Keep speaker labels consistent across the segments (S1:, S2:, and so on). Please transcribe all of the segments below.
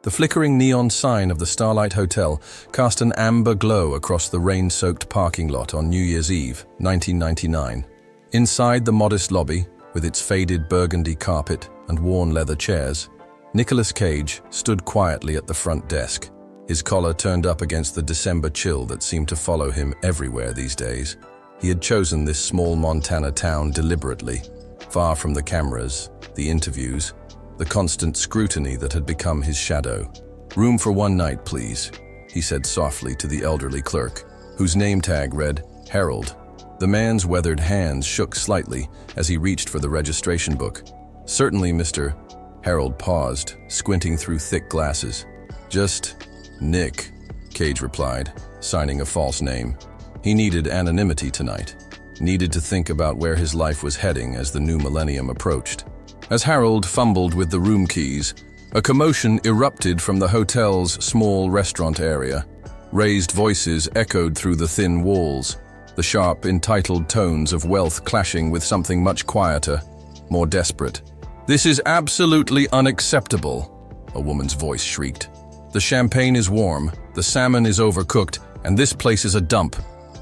S1: The flickering neon sign of the Starlight Hotel cast an amber glow across the rain-soaked parking lot on New Year's Eve, 1999. Inside the modest lobby, with its faded burgundy carpet and worn leather chairs, Nicolas Cage stood quietly at the front desk, his collar turned up against the December chill that seemed to follow him everywhere these days. He had chosen this small Montana town deliberately, far from the cameras, the interviews, the constant scrutiny that had become his shadow. "Room for one night, please," he said softly to the elderly clerk, whose name tag read Harold. The man's weathered hands shook slightly as he reached for the registration book. "Certainly, Mr." Harold paused, squinting through thick glasses. "Just Nick," Cage replied, signing a false name. He needed anonymity tonight, needed to think about where his life was heading as the new millennium approached. As Harold fumbled with the room keys, a commotion erupted from the hotel's small restaurant area. Raised voices echoed through the thin walls, the sharp, entitled tones of wealth clashing with something much quieter, more desperate. "This is absolutely unacceptable," a woman's voice shrieked. "The champagne is warm, the salmon is overcooked, and this place is a dump.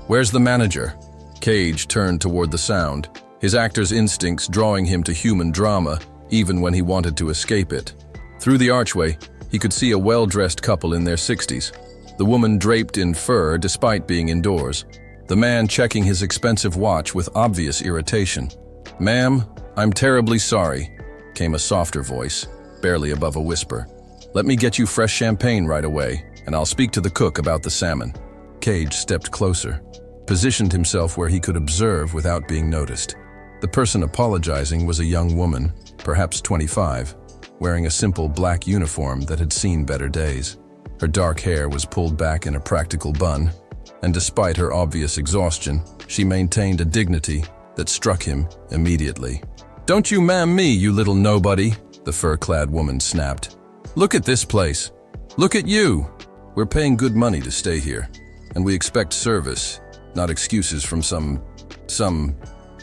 S1: Where's the manager?" Cage turned toward the sound, his actor's instincts drawing him to human drama, even when he wanted to escape it. Through the archway, he could see a well-dressed couple in their 60s, the woman draped in fur despite being indoors, the man checking his expensive watch with obvious irritation. "Ma'am, I'm terribly sorry," came a softer voice, barely above a whisper. "Let me get you fresh champagne right away, and I'll speak to the cook about the salmon." Cage stepped closer, positioned himself where he could observe without being noticed. The person apologizing was a young woman, perhaps 25, wearing a simple black uniform that had seen better days. Her dark hair was pulled back in a practical bun, and despite her obvious exhaustion, she maintained a dignity that struck him immediately. "Don't you ma'am me, you little nobody," the fur-clad woman snapped. "Look at this place. Look at you. We're paying good money to stay here, and we expect service, not excuses from some...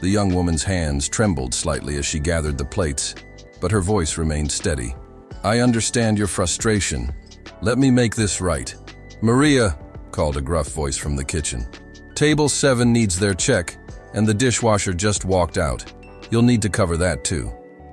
S1: The young woman's hands trembled slightly as she gathered the plates, but her voice remained steady. "I understand your frustration. Let me make this right." "Maria," called a gruff voice from the kitchen. "Table 7 needs their check, and the dishwasher just walked out. You'll need to cover that too."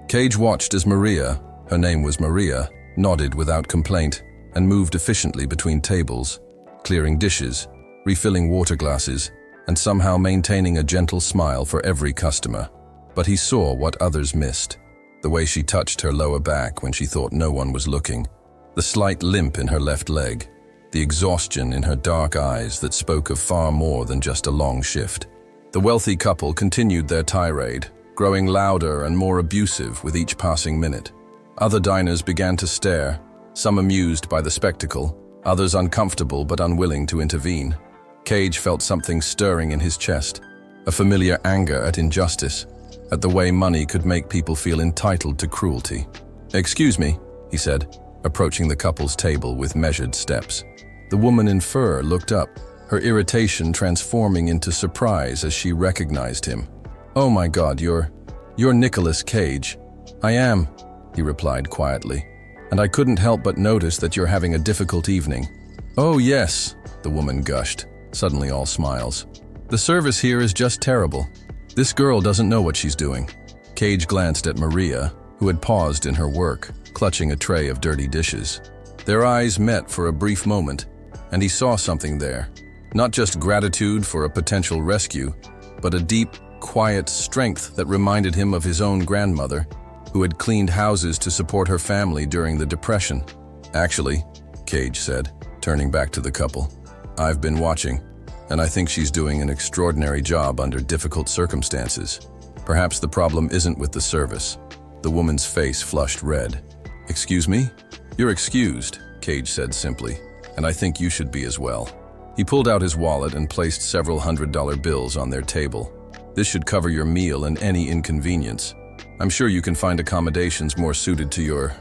S1: Cage watched as Maria, her name was Maria, nodded without complaint and moved efficiently between tables, clearing dishes, refilling water glasses, and somehow maintaining a gentle smile for every customer. But he saw what others missed. The way she touched her lower back when she thought no one was looking, the slight limp in her left leg, the exhaustion in her dark eyes that spoke of far more than just a long shift. The wealthy couple continued their tirade, growing louder and more abusive with each passing minute. Other diners began to stare, some amused by the spectacle, others uncomfortable but unwilling to intervene. Cage felt something stirring in his chest, a familiar anger at injustice, at the way money could make people feel entitled to cruelty. "Excuse me," he said, approaching the couple's table with measured steps. The woman in fur looked up, her irritation transforming into surprise as she recognized him. "Oh my God, you're Nicolas Cage." "I am," he replied quietly, "and I couldn't help but notice that you're having a difficult evening." "Oh yes," the woman gushed, suddenly all smiles. "The service here is just terrible. This girl doesn't know what she's doing." Cage glanced at Maria, who had paused in her work, clutching a tray of dirty dishes. Their eyes met for a brief moment, and he saw something there. Not just gratitude for a potential rescue, but a deep, quiet strength that reminded him of his own grandmother, who had cleaned houses to support her family during the Depression. "Actually," Cage said, turning back to the couple, "I've been watching, and I think she's doing an extraordinary job under difficult circumstances. Perhaps the problem isn't with the service." The woman's face flushed red. "Excuse me?" "You're excused," Cage said simply, "and I think you should be as well." He pulled out his wallet and placed several $100 bills on their table. "This should cover your meal and any inconvenience. I'm sure you can find accommodations more suited to your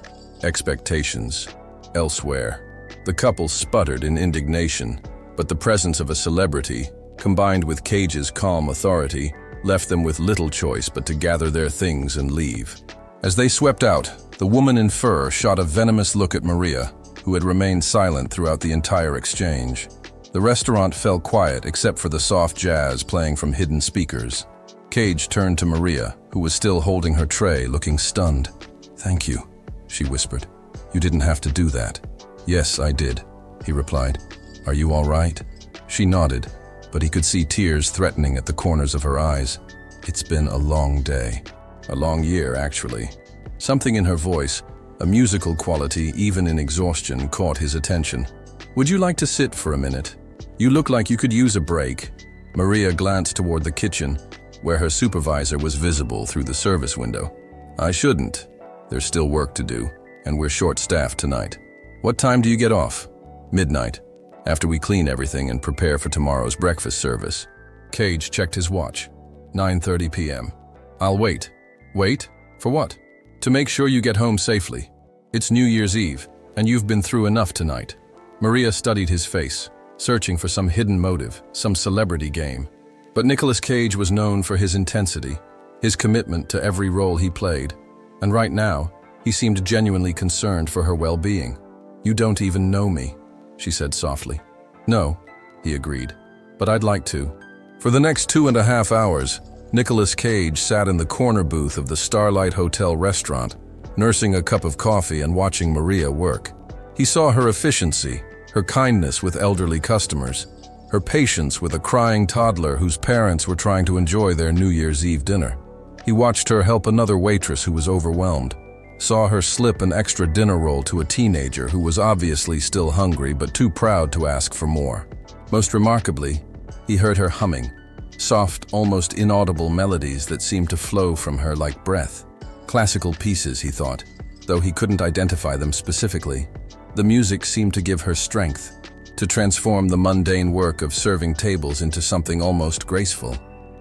S1: expectations elsewhere." The couple sputtered in indignation, but the presence of a celebrity, combined with Cage's calm authority, left them with little choice but to gather their things and leave. As they swept out, the woman in fur shot a venomous look at Maria, who had remained silent throughout the entire exchange. The restaurant fell quiet except for the soft jazz playing from hidden speakers. Cage turned to Maria, who was still holding her tray, looking stunned. "Thank you," she whispered. "You didn't have to do that." "Yes, I did," he replied. "Are you all right?" She nodded, but he could see tears threatening at the corners of her eyes. "It's been a long day. A long year, actually." Something in her voice, a musical quality even in exhaustion, caught his attention. "Would you like to sit for a minute? You look like you could use a break." Maria glanced toward the kitchen, where her supervisor was visible through the service window. "I shouldn't. There's still work to do, and we're short-staffed tonight." "What time do you get off?" "Midnight, after we clean everything and prepare for tomorrow's breakfast service." Cage checked his watch. 9:30 p.m. "I'll wait." "Wait? For what?" "To make sure you get home safely. It's New Year's Eve, and you've been through enough tonight." Maria studied his face, searching for some hidden motive, some celebrity game. But Nicolas Cage was known for his intensity, his commitment to every role he played. And right now, he seemed genuinely concerned for her well-being. "You don't even know me," she said softly. "No," he agreed, "but I'd like to." For the next 2.5 hours, Nicolas Cage sat in the corner booth of the Starlight Hotel restaurant, nursing a cup of coffee and watching Maria work. He saw her efficiency, her kindness with elderly customers, her patience with a crying toddler whose parents were trying to enjoy their New Year's Eve dinner. He watched her help another waitress who was overwhelmed, saw her slip an extra dinner roll to a teenager who was obviously still hungry but too proud to ask for more. Most remarkably, he heard her humming, soft, almost inaudible melodies that seemed to flow from her like breath. Classical pieces, he thought, though he couldn't identify them specifically. The music seemed to give her strength, to transform the mundane work of serving tables into something almost graceful.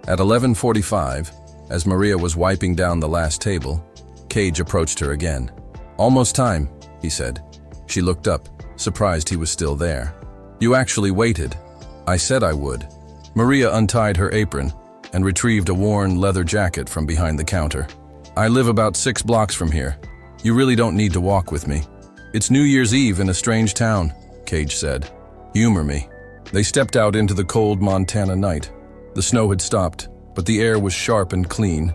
S1: At 11:45, as Maria was wiping down the last table, Cage approached her again. "Almost time," he said. She looked up, surprised he was still there. "You actually waited." "I said I would." Maria untied her apron and retrieved a worn leather jacket from behind the counter. "I live about 6 blocks from here. You really don't need to walk with me." "It's New Year's Eve in a strange town," Cage said. "Humor me." They stepped out into the cold Montana night. The snow had stopped, but the air was sharp and clean,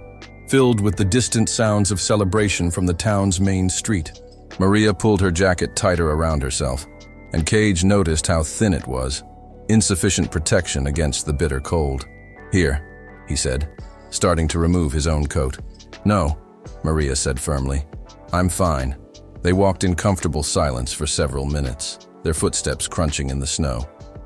S1: filled with the distant sounds of celebration from the town's main street. Maria pulled her jacket tighter around herself, and Cage noticed how thin it was, insufficient protection against the bitter cold. "Here," he said, starting to remove his own coat. "No," Maria said firmly. "I'm fine." They walked in comfortable silence for several minutes, their footsteps crunching in the snow.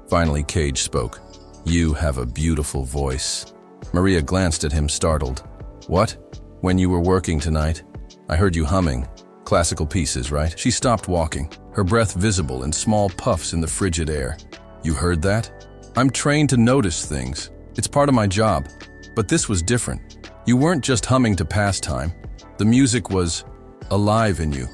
S1: Finally, Cage spoke. "You have a beautiful voice." Maria glanced at him, startled. "What? When you were working tonight? I heard you humming. Classical pieces, right?" She stopped walking, her breath visible in small puffs in the frigid air. "You heard that? I'm trained to notice things. It's part of my job. But this was different. You weren't just humming to pass time. The music was alive in you."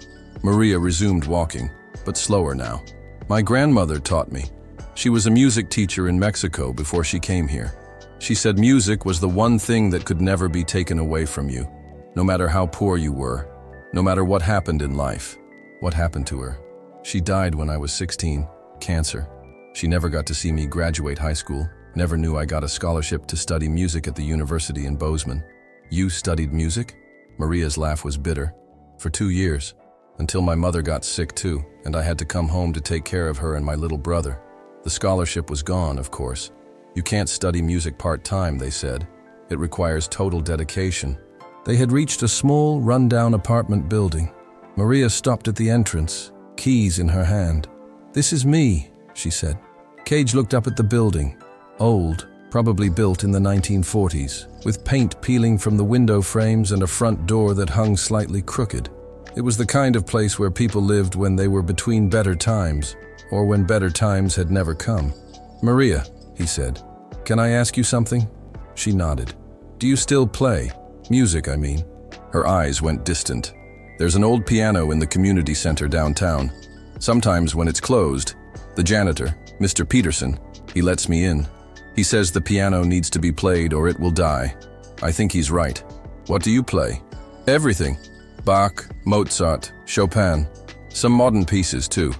S1: Maria resumed walking, but slower now. "My grandmother taught me. She was a music teacher in Mexico before she came here. She said music was the one thing that could never be taken away from you, no matter how poor you were, no matter what happened in life." "What happened to her?" "She died when I was 16, cancer. She never got to see me graduate high school, never knew I got a scholarship to study music at the university in Bozeman." "You studied music?" Maria's laugh was bitter. "For 2 years, until my mother got sick too, and I had to come home to take care of her and my little brother. The scholarship was gone, of course. You can't study music part-time, they said. It requires total dedication." They had reached a small, run-down apartment building. Maria stopped at the entrance, keys in her hand. "This is me," she said. Cage looked up at the building, old, probably built in the 1940s, with paint peeling from the window frames and a front door that hung slightly crooked. It was the kind of place where people lived when they were between better times, or when better times had never come. "Maria," he said, "can I ask you something?" She nodded. "Do you still play? Music, I mean." Her eyes went distant. "There's an old piano in the community center downtown. Sometimes when it's closed, the janitor, Mr. Peterson, he lets me in. He says the piano needs to be played or it will die. I think he's right." "What do you play?" "Everything. Bach, Mozart, Chopin. Some modern pieces too.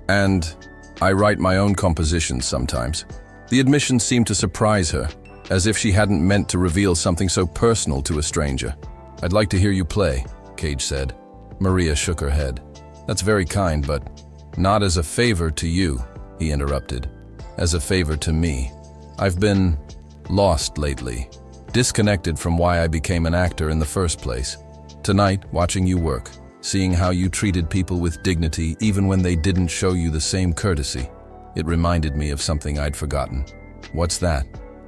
S1: And I write my own compositions sometimes. The admission seemed to surprise her, as if she hadn't meant to reveal something so personal to a stranger. I'd like to hear you play, Cage said. Maria shook her head. That's very kind, but not as a favor to you, he interrupted. As a favor to me. I've been lost lately, disconnected from why I became an actor in the first place. Tonight, watching you work, seeing how you treated people with dignity even when they didn't show you the same courtesy, it reminded me of something I'd forgotten. What's that?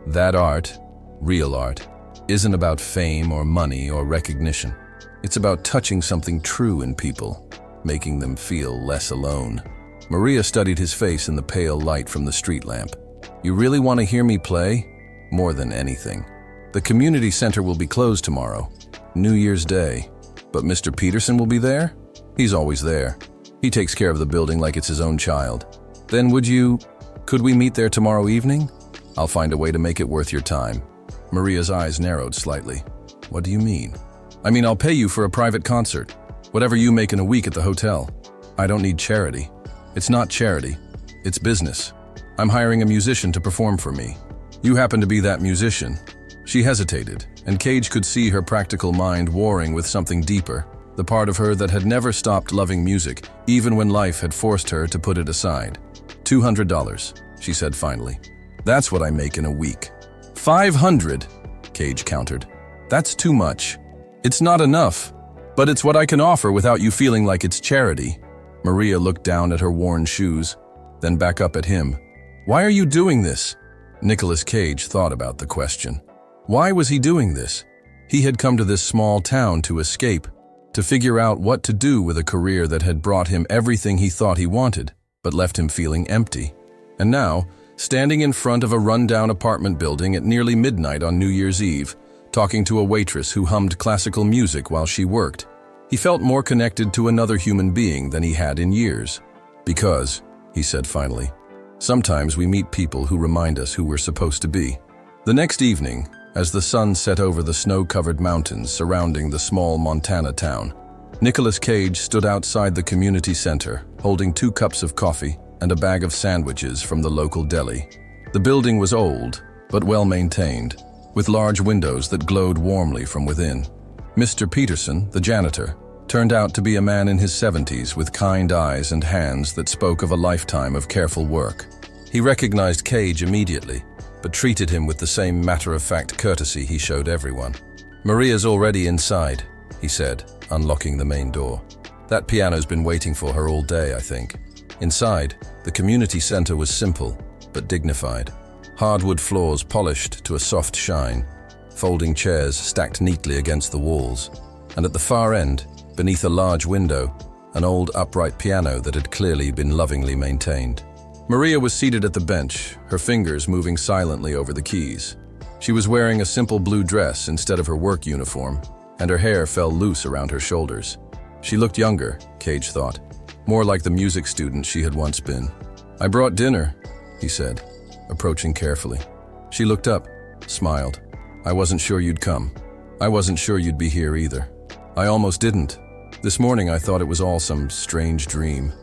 S1: That art, real art, isn't about fame or money or recognition. It's about touching something true in people, making them feel less alone. Maria studied his face in the pale light from the street lamp. You really want to hear me play? More than anything. The community center will be closed tomorrow, New Year's Day. But Mr. Peterson will be there? He's always there. He takes care of the building like it's his own child. Then could we meet there tomorrow evening? I'll find a way to make it worth your time. Maria's eyes narrowed slightly. What do you mean? I mean, I'll pay you for a private concert. Whatever you make in a week at the hotel. I don't need charity. It's not charity. It's business. I'm hiring a musician to perform for me. You happen to be that musician. She hesitated, and Cage could see her practical mind warring with something deeper, the part of her that had never stopped loving music, even when life had forced her to put it aside. $200, she said finally. That's what I make in a week. 500, Cage countered. That's too much. It's not enough, but it's what I can offer without you feeling like it's charity. Maria looked down at her worn shoes, then back up at him. Why are you doing this? Nicolas Cage thought about the question. Why was he doing this? He had come to this small town to escape, to figure out what to do with a career that had brought him everything he thought he wanted, but left him feeling empty. And now, standing in front of a rundown apartment building at nearly midnight on New Year's Eve, talking to a waitress who hummed classical music while she worked, he felt more connected to another human being than he had in years. Because, he said finally, sometimes we meet people who remind us who we're supposed to be. The next evening, as the sun set over the snow-covered mountains surrounding the small Montana town, Nicolas Cage stood outside the community center, holding 2 cups of coffee and a bag of sandwiches from the local deli. The building was old, but well-maintained, with large windows that glowed warmly from within. Mr. Peterson, the janitor, turned out to be a man in his 70s with kind eyes and hands that spoke of a lifetime of careful work. He recognized Cage immediately, but treated him with the same matter-of-fact courtesy he showed everyone. Maria's already inside, he said, unlocking the main door. That piano's been waiting for her all day, I think. Inside, the community center was simple, but dignified. Hardwood floors polished to a soft shine, folding chairs stacked neatly against the walls, and at the far end, beneath a large window, an old upright piano that had clearly been lovingly maintained. Maria was seated at the bench, her fingers moving silently over the keys. She was wearing a simple blue dress instead of her work uniform, and her hair fell loose around her shoulders. She looked younger, Cage thought, more like the music student she had once been. I brought dinner, he said, approaching carefully. She looked up, smiled. I wasn't sure you'd come. I wasn't sure you'd be here either. I almost didn't. This morning I thought it was all some strange dream.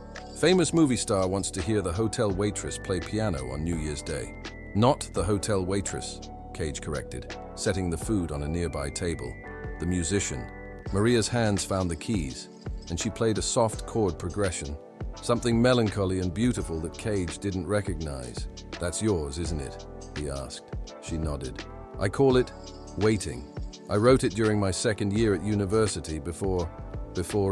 S1: Famous movie star wants to hear the hotel waitress play piano on New Year's Day. Not the hotel waitress, Cage corrected, setting the food on a nearby table. The musician. Maria's hands found the keys, and she played a soft chord progression. Something melancholy and beautiful that Cage didn't recognize. That's yours, isn't it? He asked. She nodded. I call it Waiting. I wrote it during my second year at university before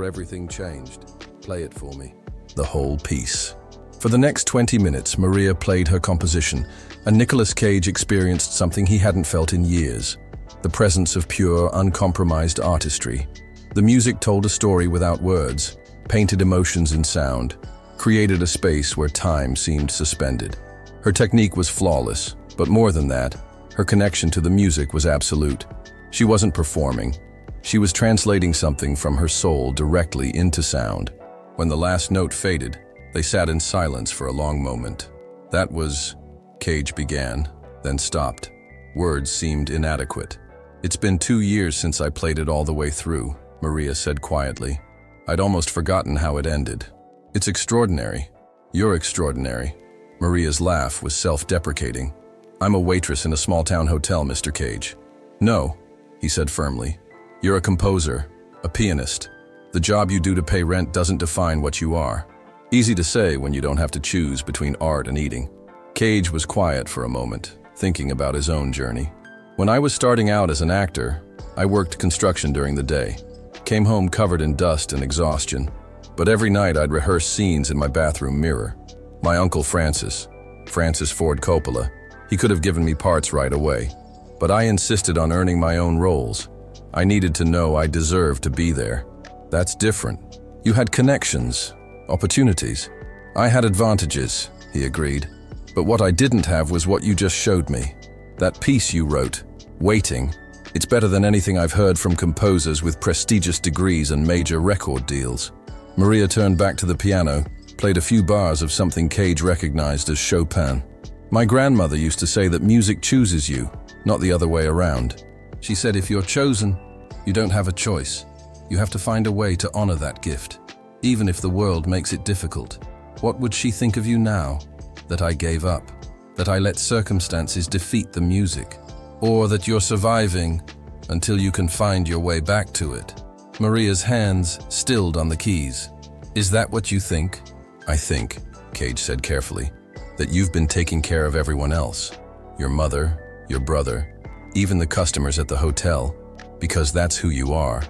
S1: everything changed. Play it for me. The whole piece. For the next 20 minutes, Maria played her composition, and Nicolas Cage experienced something he hadn't felt in years. The presence of pure, uncompromised artistry. The music told a story without words, painted emotions in sound, created a space where time seemed suspended. Her technique was flawless, but more than that, her connection to the music was absolute. She wasn't performing. She was translating something from her soul directly into sound. When the last note faded, they sat in silence for a long moment. That was, Cage began, then stopped. Words seemed inadequate. It's been 2 years since I played it all the way through, Maria said quietly. I'd almost forgotten how it ended. It's extraordinary. You're extraordinary. Maria's laugh was self-deprecating. I'm a waitress in a small-town hotel, Mr. Cage. No, he said firmly. You're a composer, a pianist. The job you do to pay rent doesn't define what you are. Easy to say when you don't have to choose between art and eating. Cage was quiet for a moment, thinking about his own journey. When I was starting out as an actor, I worked construction during the day. Came home covered in dust and exhaustion. But every night I'd rehearse scenes in my bathroom mirror. My uncle Francis Ford Coppola, he could have given me parts right away. But I insisted on earning my own roles. I needed to know I deserved to be there. That's different. You had connections, opportunities. I had advantages, he agreed. But what I didn't have was what you just showed me. That piece you wrote, Waiting, it's better than anything I've heard from composers with prestigious degrees and major record deals. Maria turned back to the piano, played a few bars of something Cage recognized as Chopin. My grandmother used to say that music chooses you, not the other way around. She said if you're chosen, you don't have a choice. You have to find a way to honor that gift, even if the world makes it difficult. What would she think of you now? That I gave up? That I let circumstances defeat the music? Or that you're surviving until you can find your way back to it? Maria's hands stilled on the keys. Is that what you think? I think, Cage said carefully, that you've been taking care of everyone else. Your mother, your brother, even the customers at the hotel, because that's who you are.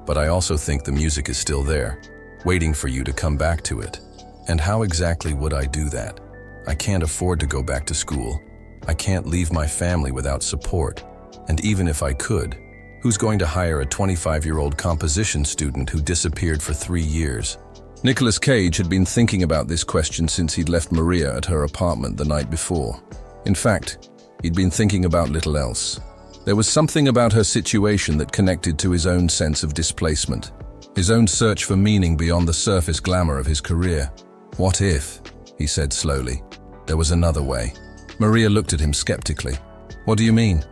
S1: But I also think the music is still there, waiting for you to come back to it. And how exactly would I do that? I can't afford to go back to school. I can't leave my family without support. And even if I could, who's going to hire a 25-year-old composition student who disappeared for 3 years? Nicolas Cage had been thinking about this question since he'd left Maria at her apartment the night before. In fact, he'd been thinking about little else. There was something about her situation that connected to his own sense of displacement, his own search for meaning beyond the surface glamour of his career. What if, he said slowly, there was another way? Maria looked at him skeptically. What do you mean?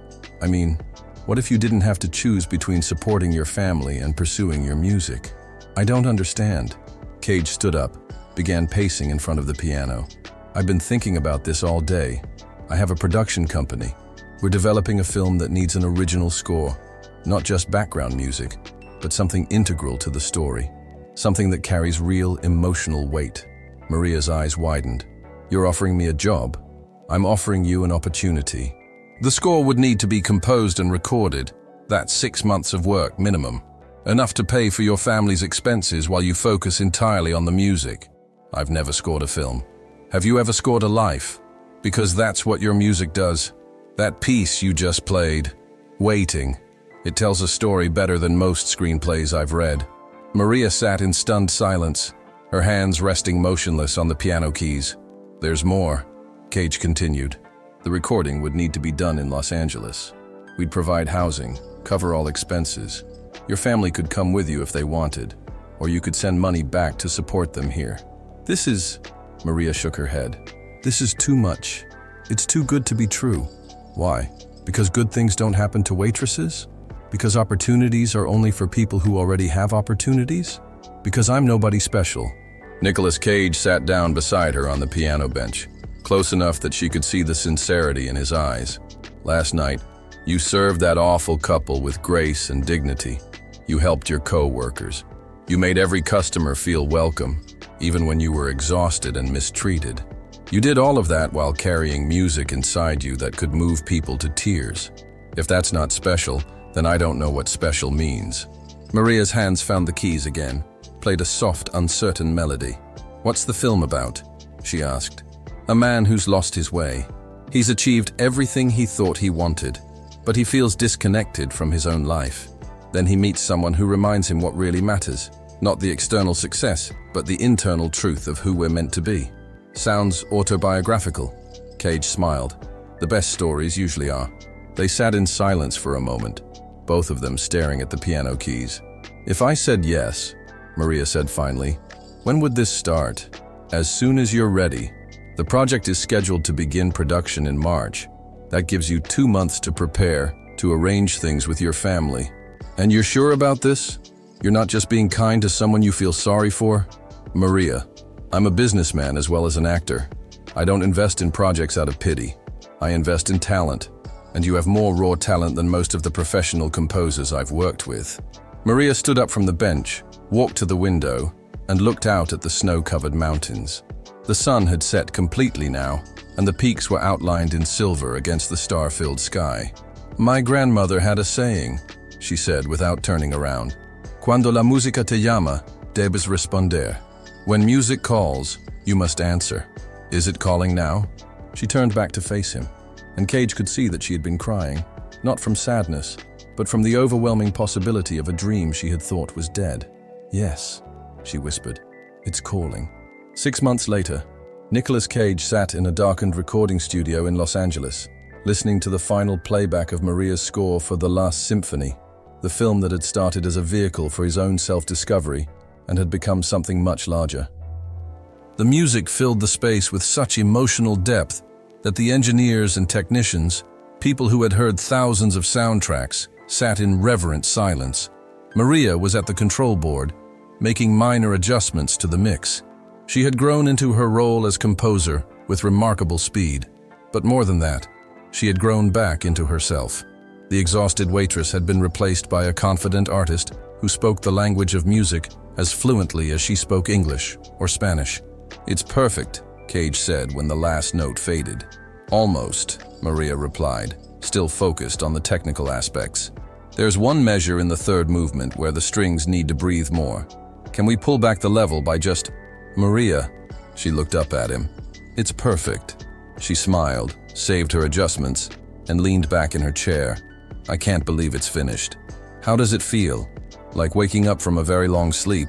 S1: I mean, what if you didn't have to choose between supporting your family and pursuing your music? I don't understand. Cage stood up, began pacing in front of the piano. I've been thinking about this all day. I have a production company. We're developing a film that needs an original score, not just background music, but something integral to the story, something that carries real emotional weight. Maria's eyes widened. You're offering me a job? I'm offering you an opportunity. The score would need to be composed and recorded. That's 6 months of work minimum. Enough to pay for your family's expenses while you focus entirely on the music. I've never scored a film. Have you ever scored a life? Because that's what your music does. That piece you just played, Waiting, it tells a story better than most screenplays I've read. Maria sat in stunned silence, her hands resting motionless on the piano keys. There's more, Cage continued. The recording would need to be done in Los Angeles. We'd provide housing, cover all expenses. Your family could come with you if they wanted, or you could send money back to support them here. Maria shook her head. This is too much. It's too good to be true. Why? Because good things don't happen to waitresses? Because opportunities are only for people who already have opportunities? Because I'm nobody special. Nicolas Cage sat down beside her on the piano bench, close enough that she could see the sincerity in his eyes. Last night, you served that awful couple with grace and dignity. You helped your co-workers. You made every customer feel welcome, even when you were exhausted and mistreated. You did all of that while carrying music inside you that could move people to tears. If that's not special, then I don't know what special means. Maria's hands found the keys again, played a soft, uncertain melody. What's the film about? She asked. A man who's lost his way. He's achieved everything he thought he wanted, but he feels disconnected from his own life. Then he meets someone who reminds him what really matters. Not the external success, but the internal truth of who we're meant to be. Sounds autobiographical. Cage smiled. The best stories usually are. They sat in silence for a moment, both of them staring at the piano keys. If I said yes, Maria said finally, when would this start? As soon as you're ready. The project is scheduled to begin production in March. That gives you 2 months to prepare, to arrange things with your family. And you're sure about this? You're not just being kind to someone you feel sorry for? Maria, I'm a businessman as well as an actor. I don't invest in projects out of pity. I invest in talent, and you have more raw talent than most of the professional composers I've worked with." Maria stood up from the bench, walked to the window, and looked out at the snow-covered mountains. The sun had set completely now, and the peaks were outlined in silver against the star-filled sky. "My grandmother had a saying," she said without turning around. "Cuando la música te llama, debes responder." When music calls, you must answer. Is it calling now? She turned back to face him, and Cage could see that she had been crying, not from sadness, but from the overwhelming possibility of a dream she had thought was dead. "Yes," she whispered, "it's calling." 6 months later, Nicolas Cage sat in a darkened recording studio in Los Angeles, listening to the final playback of Maria's score for The Last Symphony, the film that had started as a vehicle for his own self-discovery and had become something much larger. The music filled the space with such emotional depth that the engineers and technicians, people who had heard thousands of soundtracks, sat in reverent silence. Maria was at the control board, making minor adjustments to the mix. She had grown into her role as composer with remarkable speed, but more than that, she had grown back into herself. The exhausted waitress had been replaced by a confident artist who spoke the language of music as fluently as she spoke English or Spanish. "It's perfect," Cage said when the last note faded. "Almost," Maria replied, still focused on the technical aspects. "There's one measure in the third movement where the strings need to breathe more. Can we pull back the level by just—" "Maria," she looked up at him. "It's perfect." She smiled, saved her adjustments, and leaned back in her chair. "I can't believe it's finished." "How does it feel? Like waking up from a very long sleep?"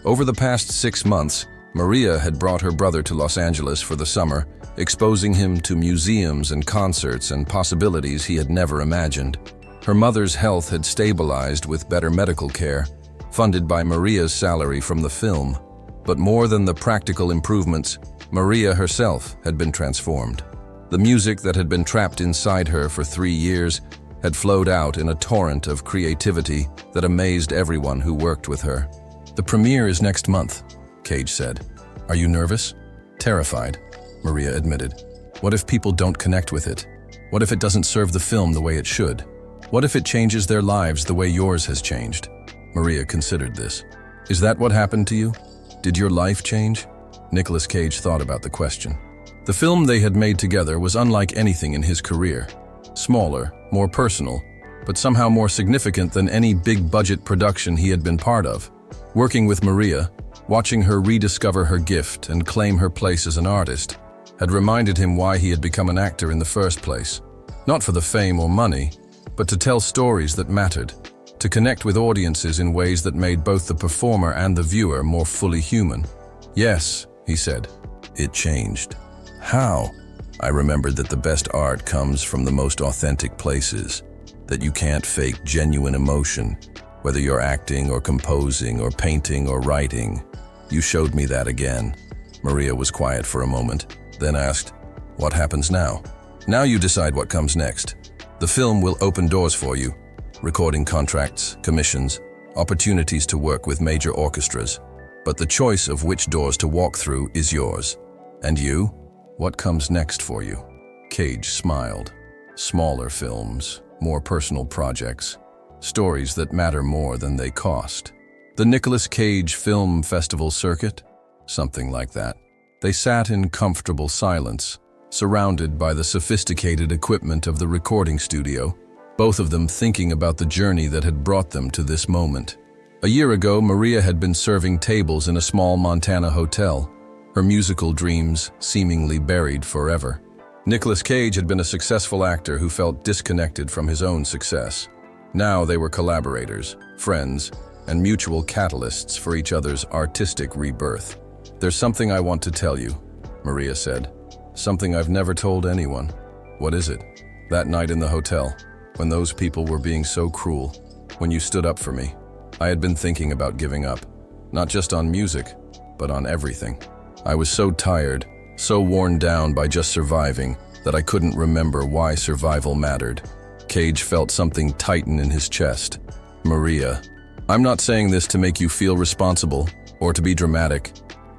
S1: Over the past 6 months, Maria had brought her brother to Los Angeles for the summer, exposing him to museums and concerts and possibilities he had never imagined. Her mother's health had stabilized with better medical care, funded by Maria's salary from the film. But more than the practical improvements, Maria herself had been transformed. The music that had been trapped inside her for 3 years had flowed out in a torrent of creativity that amazed everyone who worked with her. "The premiere is next month," Cage said. "Are you nervous?" "Terrified," Maria admitted. "What if people don't connect with it? What if it doesn't serve the film the way it should? What if it changes their lives the way yours has changed?" Maria considered this. "Is that what happened to you? Did your life change?" Nicolas Cage thought about the question. The film they had made together was unlike anything in his career. Smaller, more personal, but somehow more significant than any big-budget production he had been part of. Working with Maria, watching her rediscover her gift and claim her place as an artist, had reminded him why he had become an actor in the first place. Not for the fame or money, but to tell stories that mattered, to connect with audiences in ways that made both the performer and the viewer more fully human. "Yes," he said, "it changed." "How?" "I remembered that the best art comes from the most authentic places, that you can't fake genuine emotion, whether you're acting or composing or painting or writing. You showed me that again." Maria was quiet for a moment, then asked, "What happens now?" "Now you decide what comes next. The film will open doors for you. Recording contracts, commissions, opportunities to work with major orchestras. But the choice of which doors to walk through is yours. And you? What comes next for you?" Cage smiled. "Smaller films, more personal projects, stories that matter more than they cost. The Nicolas Cage Film Festival circuit? Something like that." They sat in comfortable silence, surrounded by the sophisticated equipment of the recording studio, both of them thinking about the journey that had brought them to this moment. A year ago, Maria had been serving tables in a small Montana hotel, her musical dreams seemingly buried forever. Nicolas Cage had been a successful actor who felt disconnected from his own success. Now they were collaborators, friends, and mutual catalysts for each other's artistic rebirth. "There's something I want to tell you," Maria said. "Something I've never told anyone." "What is it?" "That night in the hotel, when those people were being so cruel, when you stood up for me, I had been thinking about giving up, not just on music, but on everything. I was so tired, so worn down by just surviving, that I couldn't remember why survival mattered." Cage felt something tighten in his chest. "Maria, I'm not saying this to make you feel responsible or to be dramatic.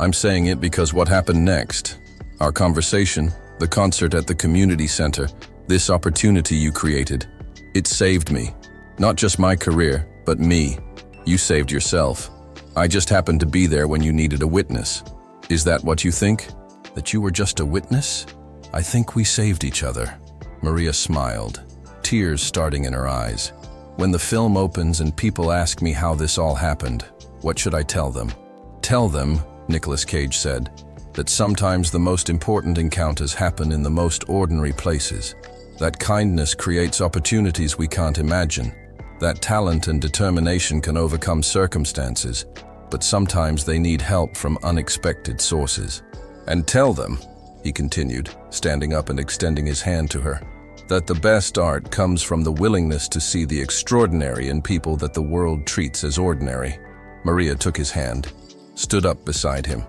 S1: I'm saying it because what happened next, our conversation, the concert at the community center, this opportunity you created, it saved me. Not just my career, but me. You saved yourself. I just happened to be there when you needed a witness. Is that what you think? That you were just a witness? I think we saved each other. Maria smiled, tears starting in her eyes. When the film opens and people ask me how this all happened, what should I tell them? Tell them, Nicolas Cage said, that sometimes the most important encounters happen in the most ordinary places. That kindness creates opportunities we can't imagine. That talent and determination can overcome circumstances, but sometimes they need help from unexpected sources. And tell them, he continued, standing up and extending his hand to her, that the best art comes from the willingness to see the extraordinary in people that the world treats as ordinary. Maria took his hand, stood up beside him.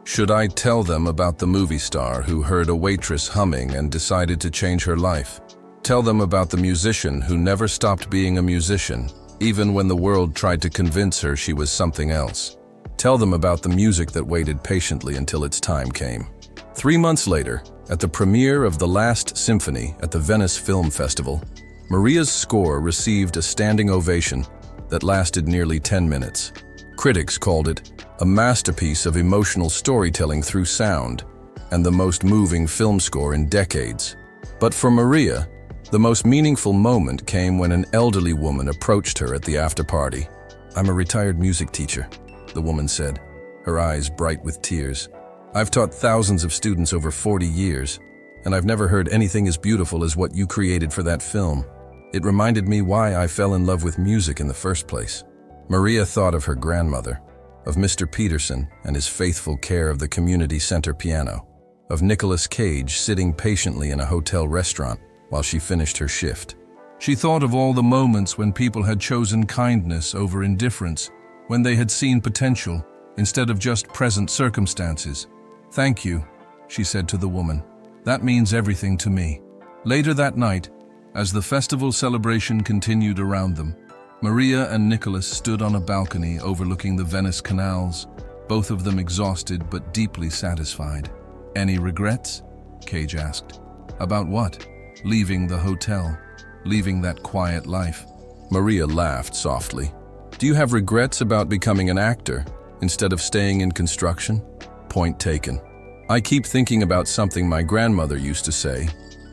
S1: Should I tell them about the movie star who heard a waitress humming and decided to change her life? Tell them about the musician who never stopped being a musician, even when the world tried to convince her she was something else. Tell them about the music that waited patiently until its time came. 3 months later, at the premiere of The Last Symphony at the Venice Film Festival, Maria's score received a standing ovation that lasted nearly 10 minutes. Critics called it a masterpiece of emotional storytelling through sound and the most moving film score in decades. But for Maria, the most meaningful moment came when an elderly woman approached her at the after-party. "I'm a retired music teacher," the woman said, her eyes bright with tears. "I've taught thousands of students over 40 years, and I've never heard anything as beautiful as what you created for that film. It reminded me why I fell in love with music in the first place." Maria thought of her grandmother, of Mr. Peterson and his faithful care of the community center piano, of Nicolas Cage sitting patiently in a hotel restaurant while she finished her shift. She thought of all the moments when people had chosen kindness over indifference, when they had seen potential instead of just present circumstances. "Thank you," she said to the woman. "That means everything to me." Later that night, as the festival celebration continued around them, Maria and Nicholas stood on a balcony overlooking the Venice canals, both of them exhausted but deeply satisfied. "Any regrets?" Cage asked. "About what?" "Leaving the hotel, leaving that quiet life." Maria laughed softly. "Do you have regrets about becoming an actor instead of staying in construction?" "Point taken. I keep thinking about something my grandmother used to say,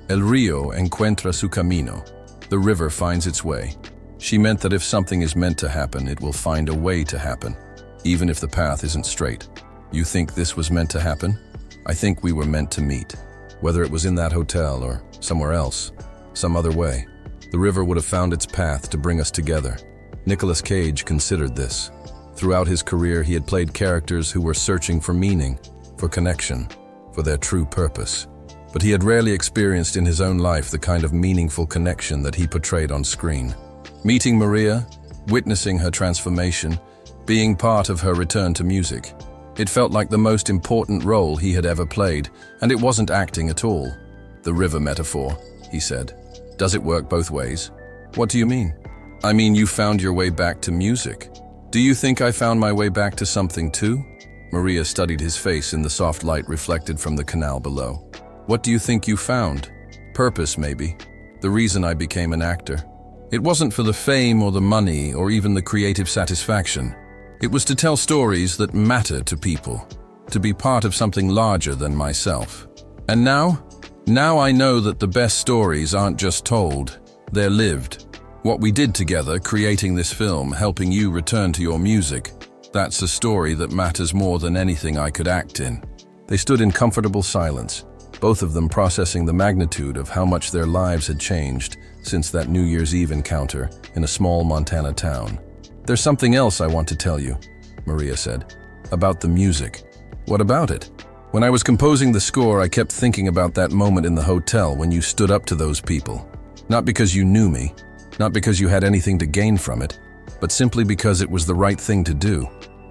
S1: El río encuentra su camino. The river finds its way. She meant that if something is meant to happen, it will find a way to happen, even if the path isn't straight. You think this was meant to happen? I think we were meant to meet. Whether it was in that hotel or somewhere else, some other way, the river would have found its path to bring us together." Nicolas Cage considered this. Throughout his career, he had played characters who were searching for meaning, for connection, for their true purpose. But he had rarely experienced in his own life the kind of meaningful connection that he portrayed on screen. Meeting Maria, witnessing her transformation, being part of her return to music, it felt like the most important role he had ever played, and it wasn't acting at all. "The river metaphor," he said. "Does it work both ways?" "What do you mean?" "I mean, you found your way back to music. Do you think I found my way back to something too?" Maria studied his face in the soft light reflected from the canal below. "What do you think you found?" "Purpose, maybe. The reason I became an actor. It wasn't for the fame or the money or even the creative satisfaction. It was to tell stories that matter to people, to be part of something larger than myself. And now I know that the best stories aren't just told, they're lived. What we did together, creating this film, helping you return to your music, that's a story that matters more than anything I could act in." They stood in comfortable silence, both of them processing the magnitude of how much their lives had changed since that New Year's Eve encounter in a small Montana town. "There's something else I want to tell you," Maria said, "about the music." "What about it?" "When I was composing the score, I kept thinking about that moment in the hotel when you stood up to those people. Not because you knew me, not because you had anything to gain from it, but simply because it was the right thing to do.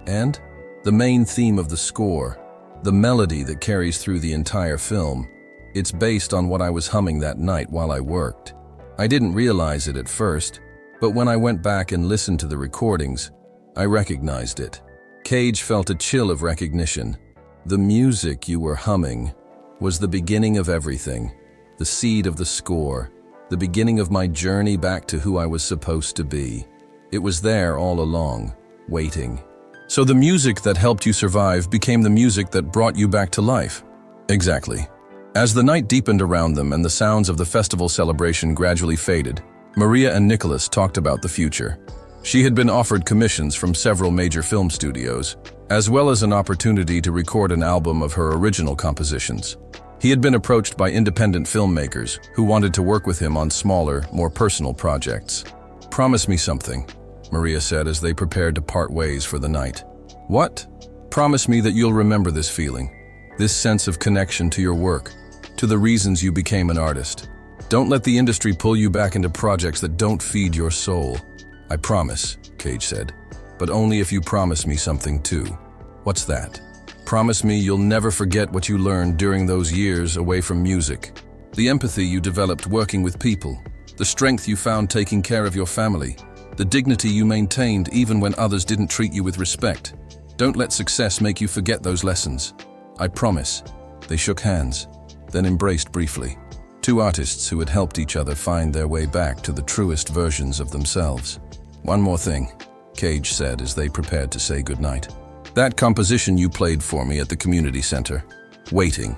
S1: And the main theme of the score, the melody that carries through the entire film, it's based on what I was humming that night while I worked. I didn't realize it at first, but when I went back and listened to the recordings, I recognized it." Cage felt a chill of recognition, The music you were humming was the beginning of everything, the seed of the score, the beginning of my journey back to who I was supposed to be. It was there all along, waiting. So the music that helped you survive became the music that brought you back to life. Exactly. As the night deepened around them and the sounds of the festival celebration gradually faded, Maria and Nicolas talked about the future. She had been offered commissions from several major film studios, as well as an opportunity to record an album of her original compositions. He had been approached by independent filmmakers who wanted to work with him on smaller, more personal projects. "Promise me something," Maria said as they prepared to part ways for the night. "What?" "Promise me that you'll remember this feeling, this sense of connection to your work, to the reasons you became an artist. Don't let the industry pull you back into projects that don't feed your soul." "I promise," Cage said, "but only if you promise me something too." "What's that?" "Promise me you'll never forget what you learned during those years away from music. The empathy you developed working with people, the strength you found taking care of your family, the dignity you maintained even when others didn't treat you with respect. Don't let success make you forget those lessons." "I promise." They shook hands, then embraced briefly. Two artists who had helped each other find their way back to the truest versions of themselves. "One more thing," Cage said as they prepared to say goodnight. "That composition you played for me at the community center, Waiting,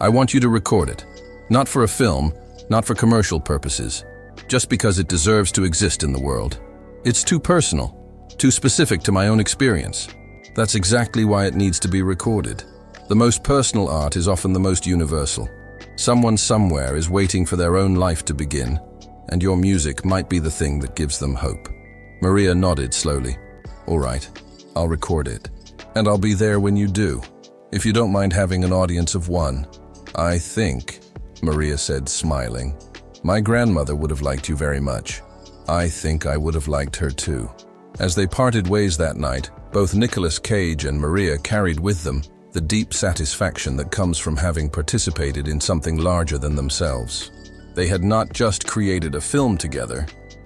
S1: I want you to record it. Not for a film, not for commercial purposes, just because it deserves to exist in the world. It's too personal, too specific to my own experience. That's exactly why it needs to be recorded. The most personal art is often the most universal. Someone somewhere is waiting for their own life to begin, and your music might be the thing that gives them hope." Maria nodded slowly. "All right, I'll record it. And I'll be there when you do, if you don't mind having an audience of one." "I think," Maria said, smiling, "my grandmother would have liked you very much. I think I would have liked her too." As they parted ways that night, both Nicolas Cage and Maria carried with them the deep satisfaction that comes from having participated in something larger than themselves. They had not just created a film together,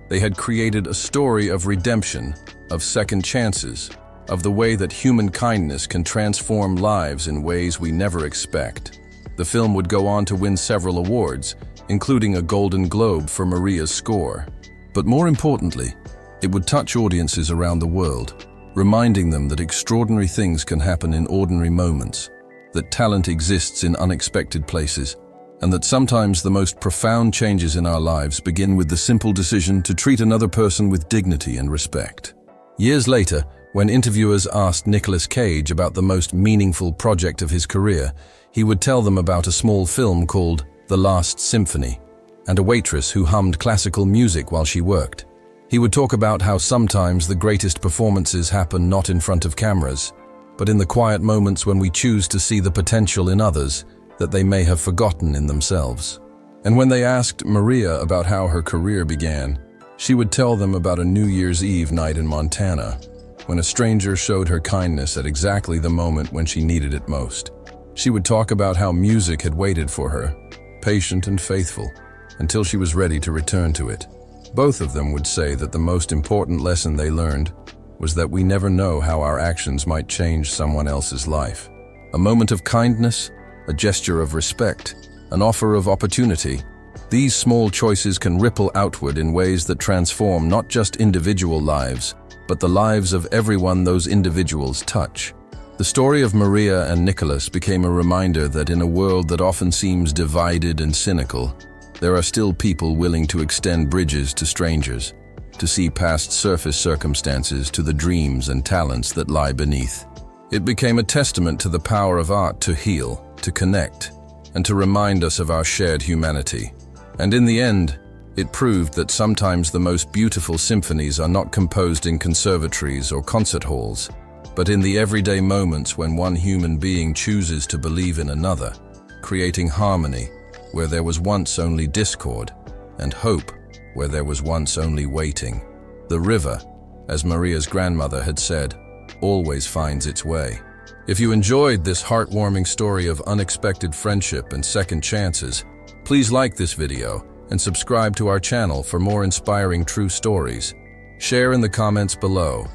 S1: they had created a story of redemption, of second chances, of the way that human kindness can transform lives in ways we never expect. The film would go on to win several awards, including a Golden Globe for Maria's score. But more importantly, it would touch audiences around the world, reminding them that extraordinary things can happen in ordinary moments, that talent exists in unexpected places, and that sometimes the most profound changes in our lives begin with the simple decision to treat another person with dignity and respect. Years later, when interviewers asked Nicolas Cage about the most meaningful project of his career, he would tell them about a small film called The Last Symphony, and a waitress who hummed classical music while she worked. He would talk about how sometimes the greatest performances happen not in front of cameras, but in the quiet moments when we choose to see the potential in others that they may have forgotten in themselves. And when they asked Maria about how her career began, she would tell them about a New Year's Eve night in Montana, when a stranger showed her kindness at exactly the moment when she needed it most. She would talk about how music had waited for her, patient and faithful, until she was ready to return to it. Both of them would say that the most important lesson they learned was that we never know how our actions might change someone else's life. A moment of kindness, a gesture of respect, an offer of opportunity. These small choices can ripple outward in ways that transform not just individual lives, but the lives of everyone those individuals touch. The story of Maria and Nicolas became a reminder that in a world that often seems divided and cynical, there are still people willing to extend bridges to strangers, to see past surface circumstances to the dreams and talents that lie beneath. It became a testament to the power of art to heal, to connect, and to remind us of our shared humanity. And in the end, it proved that sometimes the most beautiful symphonies are not composed in conservatories or concert halls, but in the everyday moments when one human being chooses to believe in another, creating harmony where there was once only discord, and hope where there was once only waiting. The river, as Maria's grandmother had said, always finds its way. If you enjoyed this heartwarming story of unexpected friendship and second chances, please like this video and subscribe to our channel for more inspiring true stories. Share in the comments below.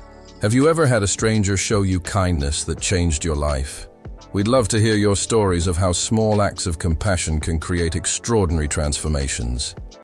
S1: Have you ever had a stranger show you kindness that changed your life? We'd love to hear your stories of how small acts of compassion can create extraordinary transformations.